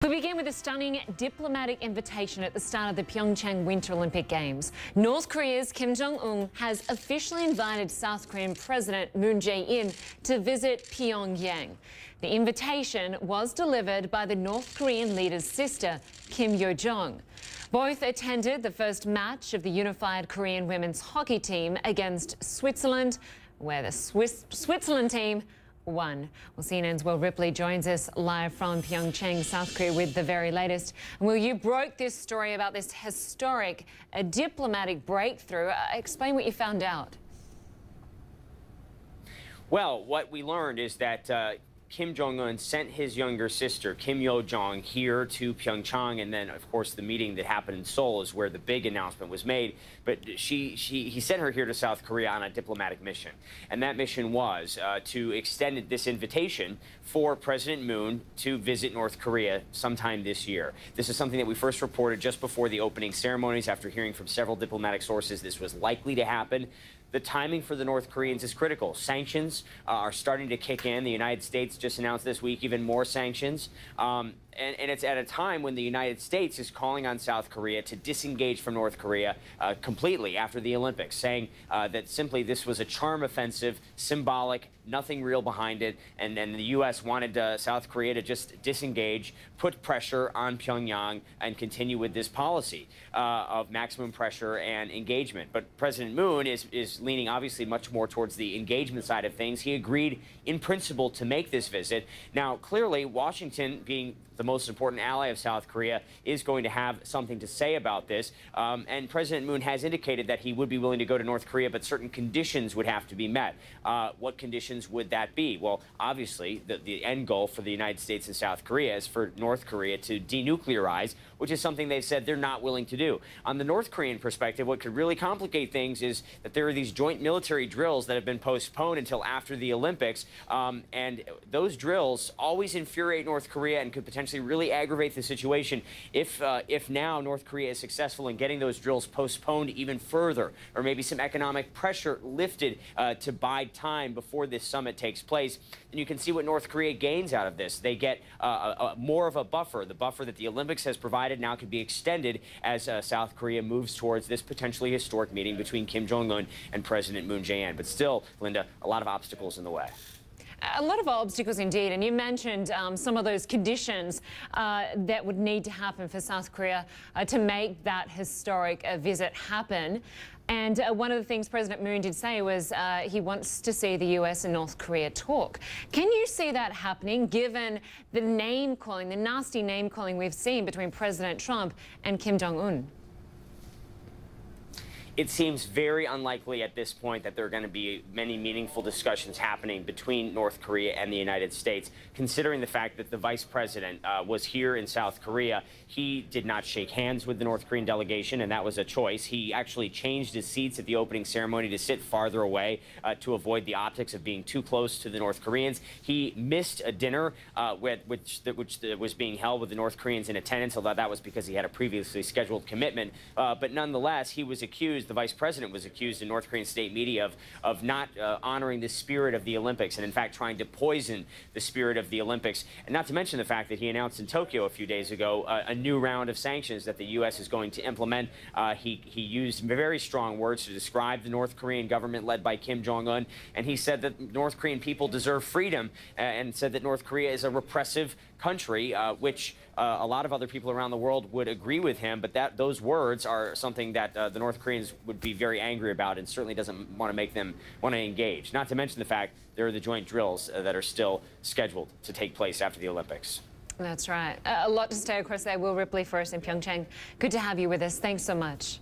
We begin with a stunning diplomatic invitation at the start of the Pyeongchang Winter Olympic Games. North Korea's Kim Jong-un has officially invited South Korean President Moon Jae-in to visit Pyongyang. The invitation was delivered by the North Korean leader's sister, Kim Yo-jong. Both attended the first match of the unified Korean women's hockey team against Switzerland, where the Switzerland team won. Well, CNN's Will Ripleu joins us live from Pyeongchang, South Korea, with the very latest. And Will, you broke this story about this historic diplomatic breakthrough. Explain what you found out. Well, what we learned is that Kim Jong-un sent his younger sister, Kim Yo-jong, here to Pyeongchang, and then, of course, the meeting that happened in Seoul is where the big announcement was made. But he sent her here to South Korea on a diplomatic mission, and that mission was to extend this invitation for President Moon to visit North Korea sometime this year. This is something that we first reported just before the opening ceremonies after hearing from several diplomatic sources this was likely to happen. The timing for the North Koreans is critical. Sanctions are starting to kick in. The United States just announced this week even more sanctions. And it's at a time when the United States is calling on South Korea to disengage from North Korea completely after the Olympics, saying that simply this was a charm offensive, symbolic, nothing real behind it, and the U.S. wanted South Korea to just disengage, put pressure on Pyongyang, and continue with this policy of maximum pressure and engagement. But President Moon is leaning obviously much more towards the engagement side of things. He agreed in principle to make this visit. Now, clearly, Washington, being the most important ally of South Korea, is going to have something to say about this. And President Moon has indicated that he would be willing to go to North Korea, but certain conditions would have to be met. What conditions would that be? Well, obviously, the end goal for the United States and South Korea is for North Korea to denuclearize, which is something they've said they're not willing to do. On the North Korean perspective, what could really complicate things is that there are these joint military drills that have been postponed until after the Olympics. And those drills always infuriate North Korea and could potentially really aggravate the situation if now North Korea is successful in getting those drills postponed even further, or maybe some economic pressure lifted to bide time before this summit takes place. Then you can see what North Korea gains out of this. They get more of a buffer. The buffer that the Olympics has provided now could be extended as South Korea moves towards this potentially historic meeting between Kim Jong-un and President Moon Jae-in. But still, Lynda, a lot of obstacles in the way. A lot of obstacles indeed, and you mentioned some of those conditions that would need to happen for South Korea to make that historic visit happen. And one of the things President Moon did say was he wants to see the U.S. and North Korea talk. Can you see that happening, given the name-calling, the nasty name-calling we've seen between President Trump and Kim Jong-un? It seems very unlikely at this point that there are going to be many meaningful discussions happening between North Korea and the United States, considering the fact that the vice president was here in South Korea. He did not shake hands with the North Korean delegation, and that was a choice. He actually changed his seats at the opening ceremony to sit farther away to avoid the optics of being too close to the North Koreans. He missed a dinner which was being held with the North Koreans in attendance, although that was because he had a previously scheduled commitment. But nonetheless, he was accused, the vice president was accused in North Korean state media of not honoring the spirit of the Olympics, and in fact trying to poison the spirit of the Olympics. And not to mention the fact that he announced in Tokyo a few days ago a new round of sanctions that the U.S. is going to implement. He used very strong words to describe the North Korean government led by Kim Jong-un, and he said that North Korean people deserve freedom, and said that North Korea is a repressive country, which a lot of other people around the world would agree with him, but those words are something that the North Koreans would be very angry about, and certainly doesn't want to make them want to engage. Not to mention the fact there are the joint drills that are still scheduled to take place after the Olympics. That's right. A lot to stay across there. Will Ripleu for us in Pyeongchang. Good to have you with us. Thanks so much.